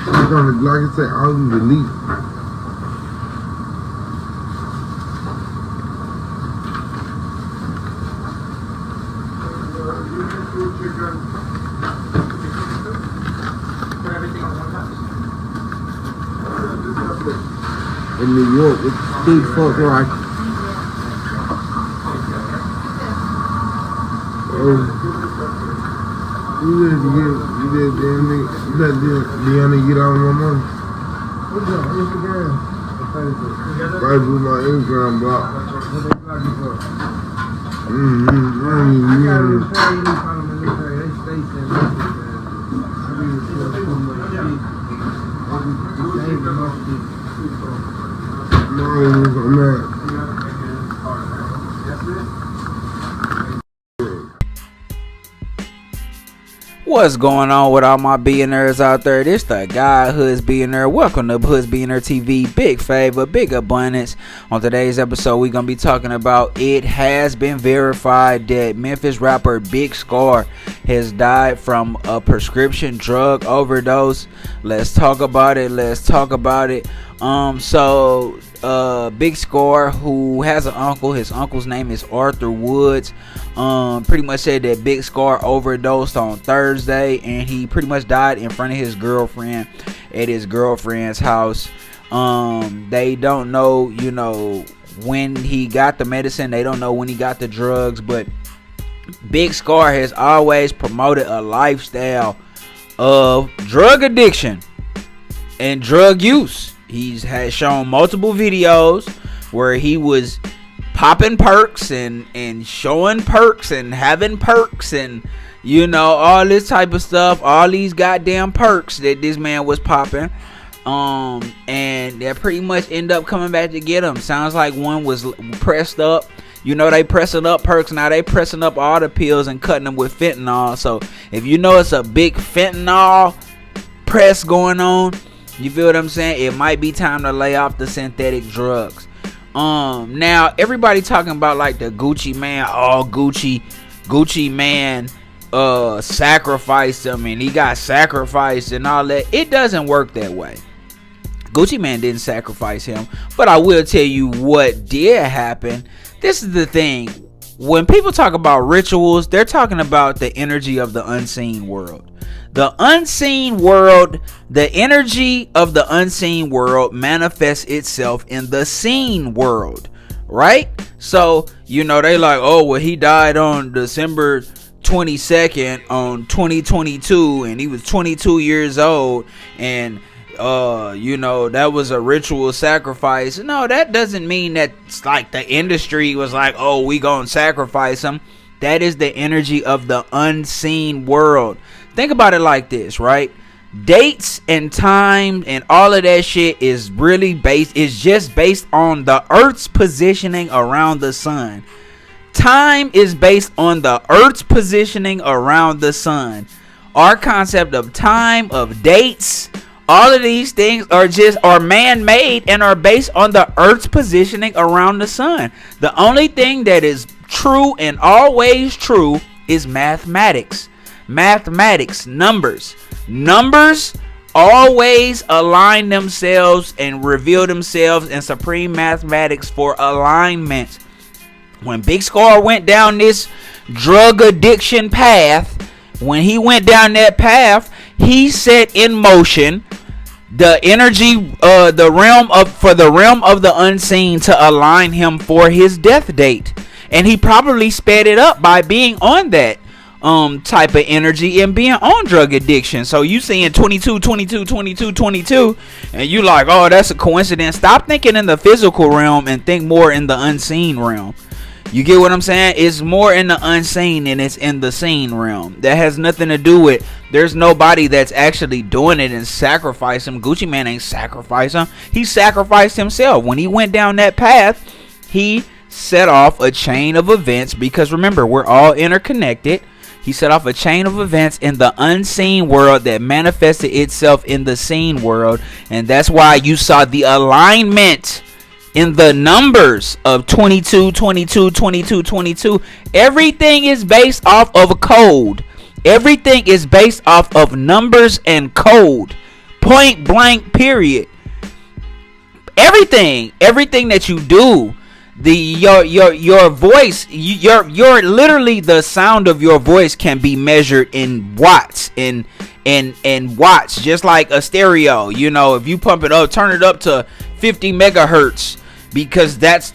Like I said, I was released. In New York, it's big fuck right. You let Deanna get out of my money. What's up? Instagram. Right through my Instagram block. What they block you for? I got to say, you follow my Instagram. They stay saying I mean, it's so much shit. They save the most shit. No, I'm not. What's going on with all my billionaires out there? This the guy Hoods Billionaire. Welcome to Hoods Billionaire TV. Big favor, big abundance. On today's episode, we're gonna be talking about it has been verified that Memphis rapper BIGSCARR has died from a prescription drug overdose. Let's talk about it. BIGSCARR, who has an uncle, his uncle's name is Arthur Woods, pretty much said that BIGSCARR overdosed on Thursday, and he pretty much died in front of his girlfriend at his girlfriend's house. They don't know, when he got the medicine. They don't know when he got the drugs, but BIGSCARR has always promoted a lifestyle of drug addiction and drug use. He has shown multiple videos where he was popping perks and showing perks and having perks and all this type of stuff, all these goddamn perks that this man was popping, and they pretty much end up coming back to get him. Sounds like one was pressed up. They pressing up perks now. They pressing up all the pills and cutting them with fentanyl. So if it's a big fentanyl press going on, you feel what I'm saying? It might be time to lay off the synthetic drugs. Now everybody talking about like the Gucci man. Oh, Gucci man sacrificed him and he got sacrificed and all that. It doesn't work that way. Gucci man didn't sacrifice him, but I will tell you what did happen. This is the thing. When people talk about rituals, they're talking about the energy of the unseen world. The unseen world, the energy of the unseen world manifests itself in the seen world, right? So, they like, oh, well, he died on December 22nd on 2022 and he was 22 years old and that was a ritual sacrifice. No, that doesn't mean that it's like the industry was like, oh, we gonna sacrifice him. That is the energy of the unseen world. Think about it like this, right? Dates and time and all of that shit is just based on the Earth's positioning around the sun. Time is based on the Earth's positioning around the sun. Our concept of time, of dates, all of these things are man-made and are based on the Earth's positioning around the sun. The only thing that is true and always true is mathematics. Numbers always align themselves and reveal themselves in supreme mathematics for alignment. When BIGSCARR went down this drug addiction path, when he went down that path, he set in motion the energy, the realm of the unseen to align him for his death date. And he probably sped it up by being on that type of energy and being on drug addiction. So you seeing 22, and you like, oh, that's a coincidence. Stop thinking in the physical realm and think more in the unseen realm. You get what I'm saying? It's more in the unseen than it's in the seen realm. That has nothing to do with, there's nobody that's actually doing it and sacrificing. Gucci man ain't sacrificing. He sacrificed himself. When he went down that path, he set off a chain of events, because remember, we're all interconnected. He set off a chain of events in the unseen world that manifested itself in the seen world. And that's why you saw the alignment in the numbers of 22. Everything is based off of a code. Everything is based off of numbers and code. Point blank, period. Everything that you do, your voice, your literally the sound of your voice can be measured in watts, in watts, just like a stereo. You know, if you pump it up, turn it up to 50 megahertz, because that's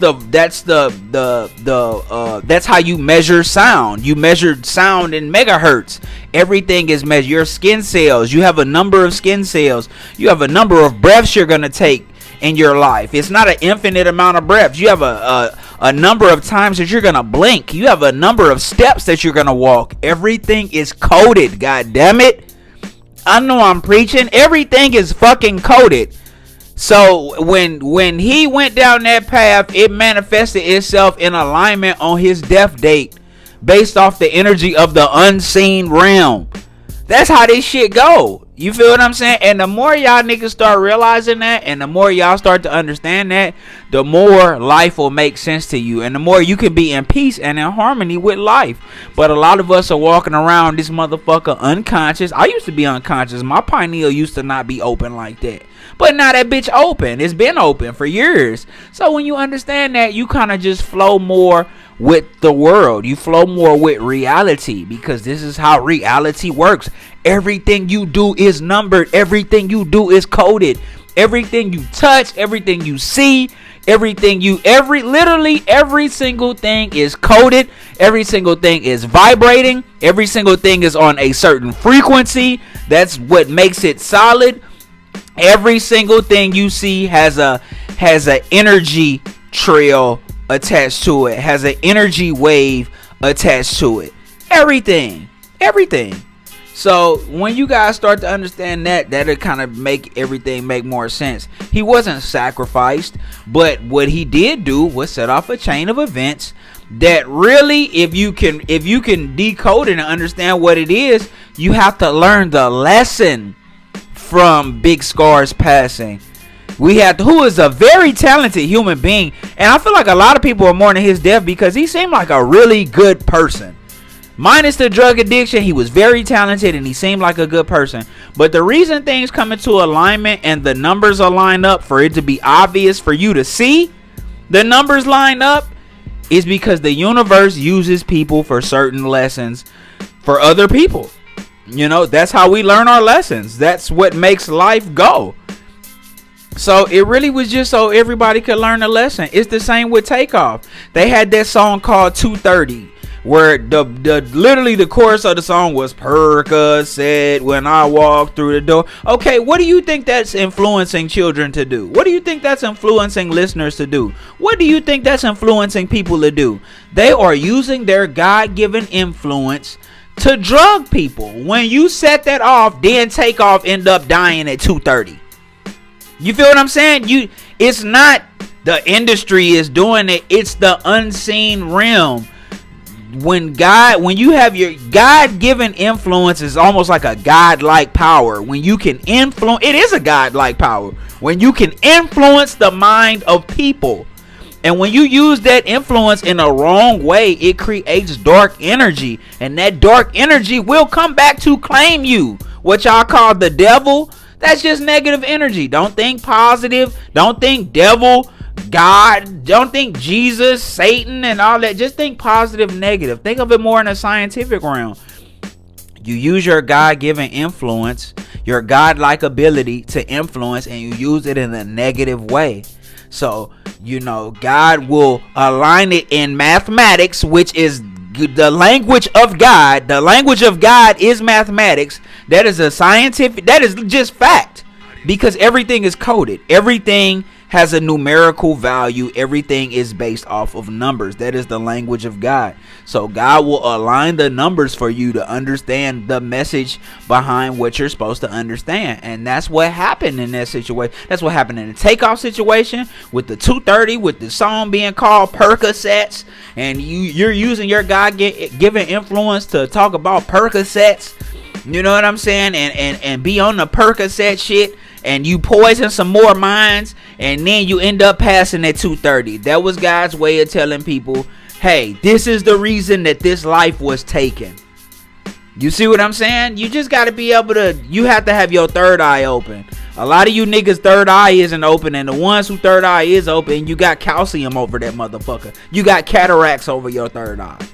how you measure sound. You measure sound in megahertz. Everything is measured. Your skin cells, you have a number of skin cells. You have a number of breaths you're gonna take in your life. It's not an infinite amount of breaths. You have a number of times that you're gonna blink. You have a number of steps that you're gonna walk. Everything is coded. God damn it! I know I'm preaching. Everything is fucking coded. So when he went down that path, it manifested itself in alignment on his death date, based off the energy of the unseen realm. That's how this shit go. You feel what I'm saying? And the more y'all niggas start realizing that, and the more y'all start to understand that, the more life will make sense to you, and the more you can be in peace and in harmony with life. But a lot of us are walking around this motherfucker unconscious. I used to be unconscious. My pineal used to not be open like that. But now that bitch open. It's been open for years. So when you understand that, you kind of just flow more with the world. You flow more with reality, because this is how reality works. Everything you do is numbered. Everything you do is coded. Everything you touch, everything you see, literally every single thing is coded. Every single thing is vibrating. Every single thing is on a certain frequency. That's what makes it solid. Every single thing you see has a energy trail attached to it, has an energy wave attached to it. Everything. So when you guys start to understand that, that'll kind of make everything make more sense. He wasn't sacrificed, but what he did do was set off a chain of events that really, if you can decode it and understand what it is, you have to learn the lesson from Big Scarr's passing. Who is a very talented human being, and I feel like a lot of people are mourning his death because he seemed like a really good person. Minus the drug addiction, he was very talented and he seemed like a good person. But the reason things come into alignment and the numbers are lined up for it to be obvious for you to see the numbers line up is because the universe uses people for certain lessons for other people. You know, that's how we learn our lessons. That's what makes life go. So it really was just so everybody could learn a lesson. It's the same with Takeoff. They had that song called 230, where literally the chorus of the song was Percs said when I walk through the door. Okay, what do you think that's influencing children to do? What do you think that's influencing listeners to do? What do you think that's influencing people to do? They are using their God-given influence to drug people. When you set that off, then Takeoff end up dying at 2:30. You feel what I'm saying? It's not the industry is doing it, it's the unseen realm. When you have your God-given influence, is almost like a God-like power. When you can influence, it is a God-like power. When you can influence the mind of people. And when you use that influence in a wrong way, it creates dark energy. And that dark energy will come back to claim you. What y'all call the devil, that's just negative energy. Don't think positive. Don't think devil, God. Don't think Jesus, Satan, and all that. Just think positive, negative. Think of it more in a scientific realm. You use your God-given influence, your God-like ability to influence, and you use it in a negative way. So, you know, God will align it in mathematics, which is the language of God. The language of God is mathematics. That is that is just fact, because everything is coded. Everything has a numerical value. Everything is based off of numbers. That is the language of God. So God will align the numbers for you to understand the message behind what you're supposed to understand. And that's what happened in that situation. That's what happened in the Takeoff situation with the 230, with the song being called Percocets. And you're using your God-given influence to talk about Percocets. You know what I'm saying? And be on the Percocet shit. And you poison some more minds, and then you end up passing at 2:30. That was God's way of telling people, hey, this is the reason that this life was taken. You see what I'm saying? You just got to be able to, you have to have your third eye open. A lot of you niggas third eye isn't open, and the ones who third eye is open, you got calcium over that motherfucker. You got cataracts over your third eye.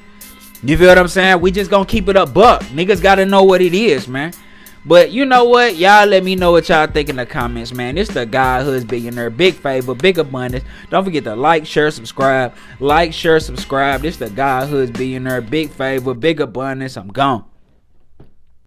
You feel what I'm saying? We just gonna keep it a buck. Niggas got to know what it is, man. But you know what? Y'all let me know what y'all think in the comments, man. This the Guy Hoods Billionaire. Big favor, big abundance. Don't forget to like, share, subscribe. Like, share, subscribe. This the Guy Hoods Billionaire. Big favor, big abundance. I'm gone.